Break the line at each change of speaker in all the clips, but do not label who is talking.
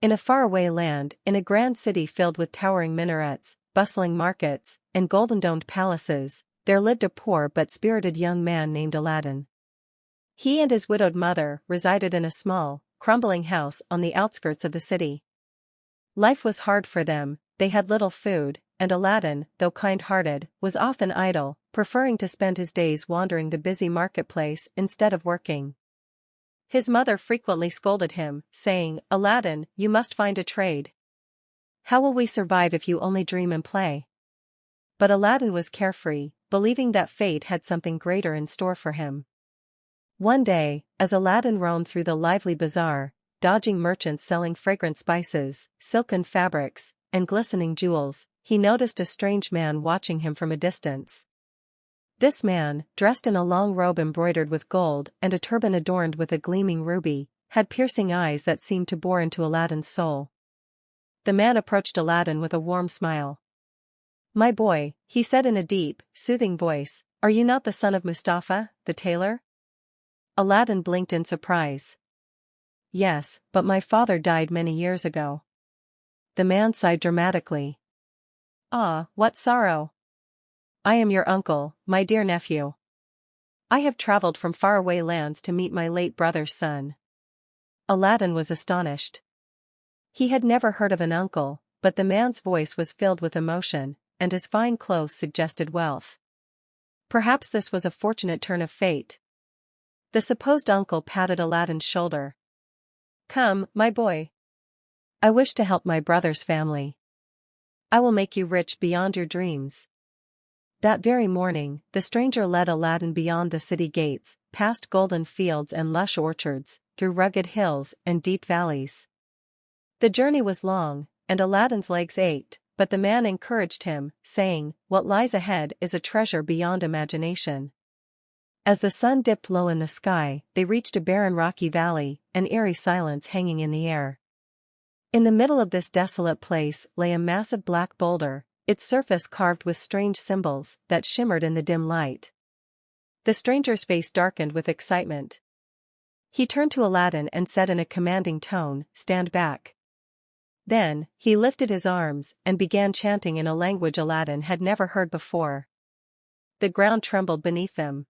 In a faraway land, in a grand city filled with towering minarets, bustling markets, and golden-domed palaces, there lived a poor but spirited young man named Aladdin. He and his widowed mother resided in a small, crumbling house on the outskirts of the city. Life was hard for them, they had little food, and Aladdin, though kind-hearted, was often idle, preferring to spend his days wandering the busy marketplace instead of working. His mother frequently scolded him, saying, "Aladdin, you must find a trade. How will we survive if you only dream and play?" But Aladdin was carefree, believing that fate had something greater in store for him. One day, as Aladdin roamed through the lively bazaar, dodging merchants selling fragrant spices, silken fabrics, and glistening jewels, he noticed a strange man watching him from a distance. This man, dressed in a long robe embroidered with gold and a turban adorned with a gleaming ruby, had piercing eyes that seemed to bore into Aladdin's soul. The man approached Aladdin with a warm smile. "My boy," he said in a deep, soothing voice, "are you not the son of Mustafa, the tailor?" Aladdin blinked in surprise. "Yes, but my father died many years ago." The man sighed dramatically. "Ah, what sorrow! I am your uncle, my dear nephew. I have traveled from faraway lands to meet my late brother's son." Aladdin was astonished. He had never heard of an uncle, but the man's voice was filled with emotion, and his fine clothes suggested wealth. Perhaps this was a fortunate turn of fate. The supposed uncle patted Aladdin's shoulder. "Come, my boy. I wish to help my brother's family. I will make you rich beyond your dreams." That very morning, the stranger led Aladdin beyond the city gates, past golden fields and lush orchards, through rugged hills and deep valleys. The journey was long, and Aladdin's legs ached, but the man encouraged him, saying, "What lies ahead is a treasure beyond imagination." As the sun dipped low in the sky, they reached a barren rocky valley, an eerie silence hanging in the air. In the middle of this desolate place lay a massive black boulder, its surface carved with strange symbols that shimmered in the dim light. The stranger's face darkened with excitement. He turned to Aladdin and said in a commanding tone, "Stand back." Then, he lifted his arms and began chanting in a language Aladdin had never heard before. The ground trembled beneath them.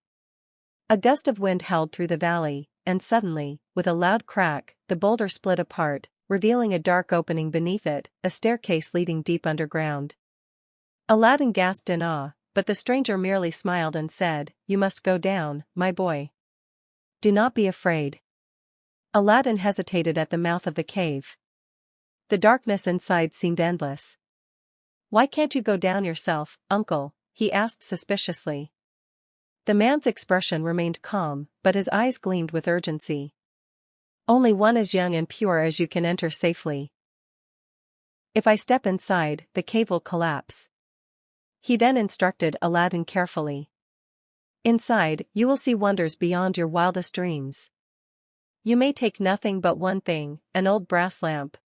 A gust of wind howled through the valley, and suddenly, with a loud crack, the boulder split apart, revealing a dark opening beneath it, a staircase leading deep underground. Aladdin gasped in awe, but the stranger merely smiled and said, "You must go down, my boy. Do not be afraid." Aladdin hesitated at the mouth of the cave. The darkness inside seemed endless. "Why can't you go down yourself, uncle?" he asked suspiciously. The man's expression remained calm, but his eyes gleamed with urgency. "Only one as young and pure as you can enter safely. If I step inside, the cave will collapse." He then instructed Aladdin carefully. "Inside, you will see wonders beyond your wildest dreams. You may take nothing but one thing, an old brass lamp.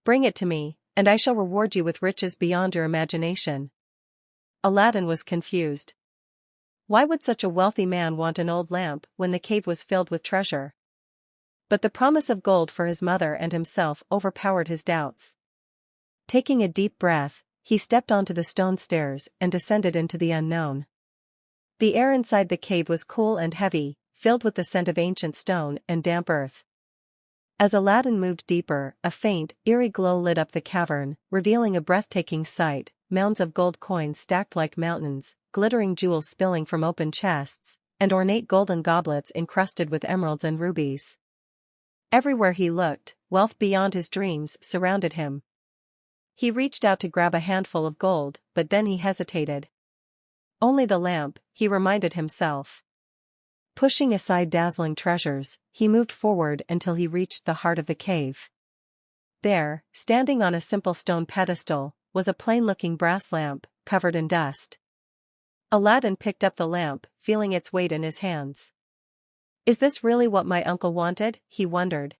Bring it to me, and I shall reward you with riches beyond your imagination." Aladdin was confused. Why would such a wealthy man want an old lamp when the cave was filled with treasure? But the promise of gold for his mother and himself overpowered his doubts. Taking a deep breath, he stepped onto the stone stairs and descended into the unknown. The air inside the cave was cool and heavy, filled with the scent of ancient stone and damp earth. As Aladdin moved deeper, a faint, eerie glow lit up the cavern, revealing a breathtaking sight: mounds of gold coins stacked like mountains, glittering jewels spilling from open chests, and ornate golden goblets encrusted with emeralds and rubies. Everywhere he looked, wealth beyond his dreams surrounded him. He reached out to grab a handful of gold, but then he hesitated. Only the lamp, he reminded himself. Pushing aside dazzling treasures, he moved forward until he reached the heart of the cave. There, standing on a simple stone pedestal, was a plain-looking brass lamp, covered in dust. Aladdin picked up the lamp, feeling its weight in his hands. "Is this really what my uncle wanted?" he wondered.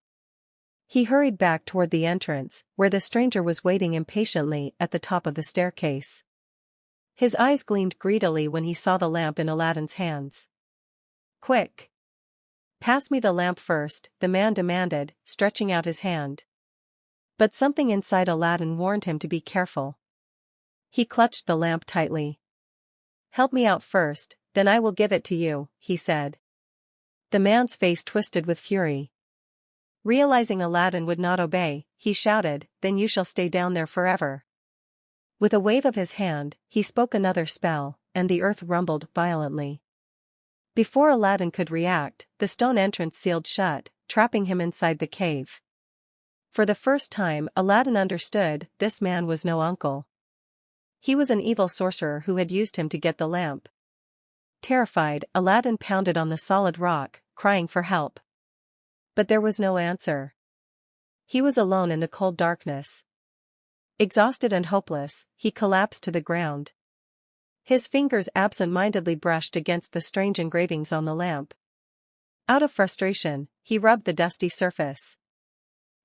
He hurried back toward the entrance, where the stranger was waiting impatiently at the top of the staircase. His eyes gleamed greedily when he saw the lamp in Aladdin's hands. "Quick! Pass me the lamp first," the man demanded, stretching out his hand. But something inside Aladdin warned him to be careful. He clutched the lamp tightly. "Help me out first, then I will give it to you," he said. The man's face twisted with fury. Realizing Aladdin would not obey, he shouted, "Then you shall stay down there forever." With a wave of his hand, he spoke another spell, and the earth rumbled violently. Before Aladdin could react, the stone entrance sealed shut, trapping him inside the cave. For the first time, Aladdin understood this man was no uncle. He was an evil sorcerer who had used him to get the lamp. Terrified, Aladdin pounded on the solid rock, crying for help. But there was no answer. He was alone in the cold darkness. Exhausted and hopeless, he collapsed to the ground. His fingers absent-mindedly brushed against the strange engravings on the lamp. Out of frustration, he rubbed the dusty surface.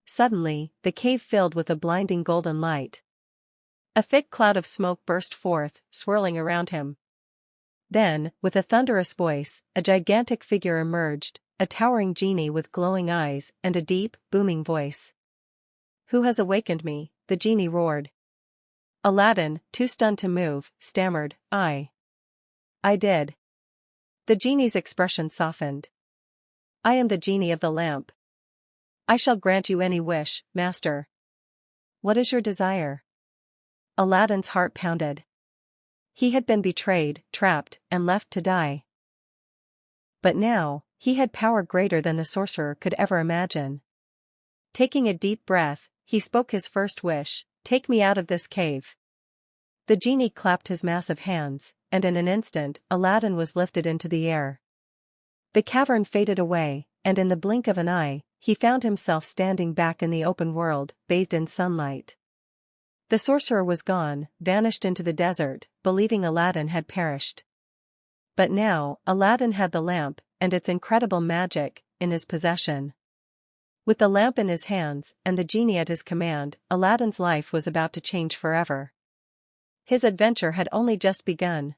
Suddenly, the cave filled with a blinding golden light. A thick cloud of smoke burst forth, swirling around him. Then, with a thunderous voice, a gigantic figure emerged, a towering genie with glowing eyes and a deep, booming voice. "Who has awakened me?" the genie roared. Aladdin, too stunned to move, stammered, "I did." The genie's expression softened. "I am the genie of the lamp. I shall grant you any wish, master." "What is your desire?" Aladdin's heart pounded. He had been betrayed, trapped, and left to die. But now, he had power greater than the sorcerer could ever imagine. Taking a deep breath, he spoke his first wish, "Take me out of this cave." The genie clapped his massive hands, and in an instant, Aladdin was lifted into the air. The cavern faded away, and in the blink of an eye, he found himself standing back in the open world, bathed in sunlight. The sorcerer was gone, vanished into the desert, believing Aladdin had perished. But now, Aladdin had the lamp, and its incredible magic, in his possession. With the lamp in his hands, and the genie at his command, Aladdin's life was about to change forever. His adventure had only just begun.